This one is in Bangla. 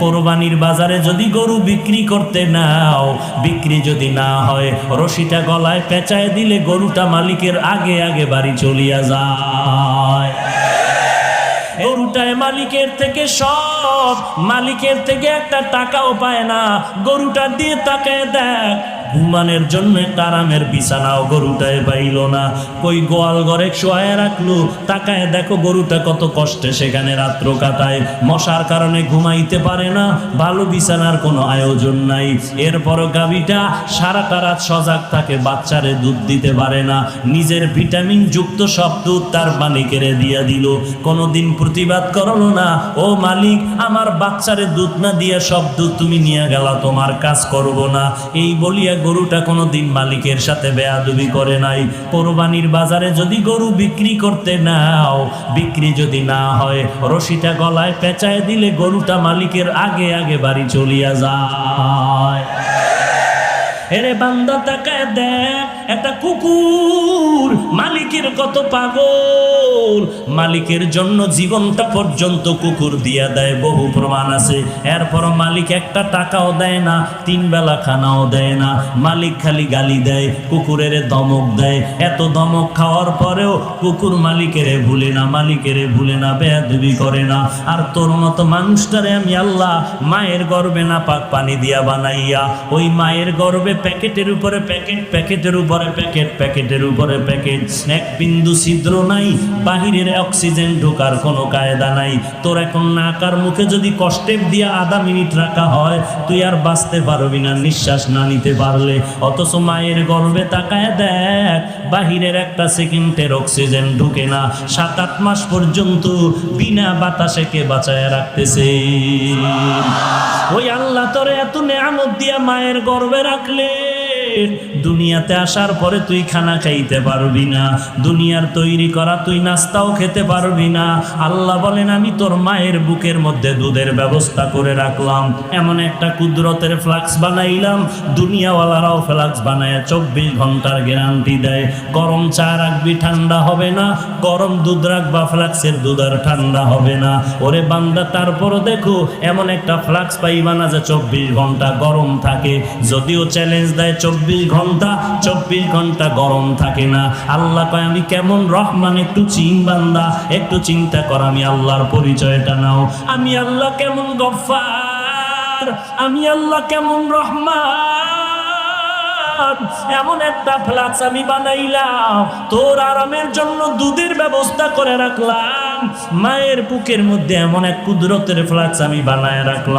কোরবানির বাজারে যদি গরু বিক্রি করতে নাও, বিক্রি যদি না হয়, রশিটা গলায় পেঁচায় দিলে গরুটা মালিকের আগে আগে বাড়ি চলিয়া যায়। গরুটায় মালিকের থেকে সব, মালিকের থেকে একটা টাকাও পায় না। গরুটা দিয়ে তাকায় দেখ, ঘুমানোর জন্য একটা আরামের বিছানাও গরুটায় পাইল না। কই গোয়াল ঘরে শোয়ায় রাখলো, তাকায় দেখো গরুটা কত কষ্টে সেখানে রাত্র কাটায়। মশার কারণে ঘুমাইতে পারে না, ভালো বিছানার কোনো আয়োজন নাই। এরপরও গাভীটা সারাটা রাত সজাগ থাকে, বাচ্চারে দুধ দিতে পারে না। নিজের ভিটামিন যুক্ত সব দুধ তার মালিকেরে দিয়া দিল, কোনোদিন প্রতিবাদ করলো না, ও মালিক আমার বাচ্চারে দুধ না দিয়া সব দুধ তুমি নিয়ে গেলা, তোমার কাজ করব না। এই বলিয়া গরুটা কোনোদিন মালিকের সাথে বেয়াদবি করে নাই। কোরবানির বাজারে যদি গরু বিক্রি করতে নাও, বিক্রি যদি না হয়, রশিটা গলায় পেঁচায় দিলে গরুটা মালিকের আগে আগে বাড়ি চলিয়া যায়। এরে বান্দা তাকায় দেখ, একটা কুকুর মালিকের কত পাগল, মালিকের জন্য জীবনটা পর্যন্ত কুকুর দিয়া দেয়, বহু প্রমাণ আছে। এরপর মালিক একটা টাকাও দেয় না, 3 বেলা খানাও দেয় না, মালিক খালি গালি দেয়, কুকুরের ধমক দেয়। এত ধমক খাওয়ার পরেও কুকুর মালিকেরে ভুলে না, মালিকেরে ভুলে না, বেয়াদবি করে না। আর তোর মতো মানুষটারে আমি আল্লাহ মায়ের গর্ভে না পাক পানি দিয়া বানাইয়া, ওই মায়ের গর্ভে প্যাকেটের উপরে প্যাকেট, প্যাকেটের উপরে প্যাকেট, প্যাকেটের উপরে প্যাকেট, এক বিন্দু ছিদ্র নাই, বাহিরের অক্সিজেন ঢোকার কোনো কায়দা নাই। তোর এখন নাকার মুখে যদি কষ্টেপ দিয়া আধা মিনিট রাখা হয়, তুই আর বাঁচতে পারবি না নিঃশ্বাস না নিতে পারলে। অথচ মায়ের গর্ভে তাকায় দেখ, বাহিরের একটা সেকেন্ডের অক্সিজেন ঢুকে না, 7-8 মাস পর্যন্ত বিনা বাতাসে কে বাঁচায় রাখতেছে। ওই আল্লাহ তোরে এত নেয়ামত দিয়া মায়ের গর্ভে রাখলে, দুনিয়াতে আসার পরে তুই খানা খাইতে পারবি না, দুনিয়ার তৈরি করা তুই নাস্তাও খেতে পারবি না। আল্লাহ বলেন আমি তোর মায়ের বুকের মধ্যে দুধের ব্যবস্থা করে রাখলাম, এমন একটা কুদরতের ফ্লাক্স বানাইলাম, দুনিয়াওয়ালারাও ফ্লাক্স বানায় 24 ঘন্টার গ্যারান্টি দেয়। গরম চা রাখবি ঠান্ডা হবে না, গরম দুধ রাখবা ফ্লাক্সের দুধ আর ঠান্ডা হবে না। ওরে বান্দা তারপরও দেখো এমন একটা ফ্লাক্স পাইবা না যে 24 ঘন্টা গরম থাকে। যদিও চ্যালেঞ্জ দেয় 24 ঘন্টা গরম থাকে না। আল্লাহ কয় আমি কেমন রহমান, একটু বান্দা, একটু চিন্তা কর, আমি আল্লাহর পরিচয়টা নাও। আমি আল্লাহ কেমন গফফার, আমি আল্লাহ কেমন রহমান। এমন একটা ফ্লাক্স আমি বানাইলাম, তোর আরামের জন্য দুধের ব্যবস্থা করে রাখলাম, মায়ের বুকের মধ্যে এমন এক কুদরতের ফ্লাক্স আমি বানায় রাখলাম।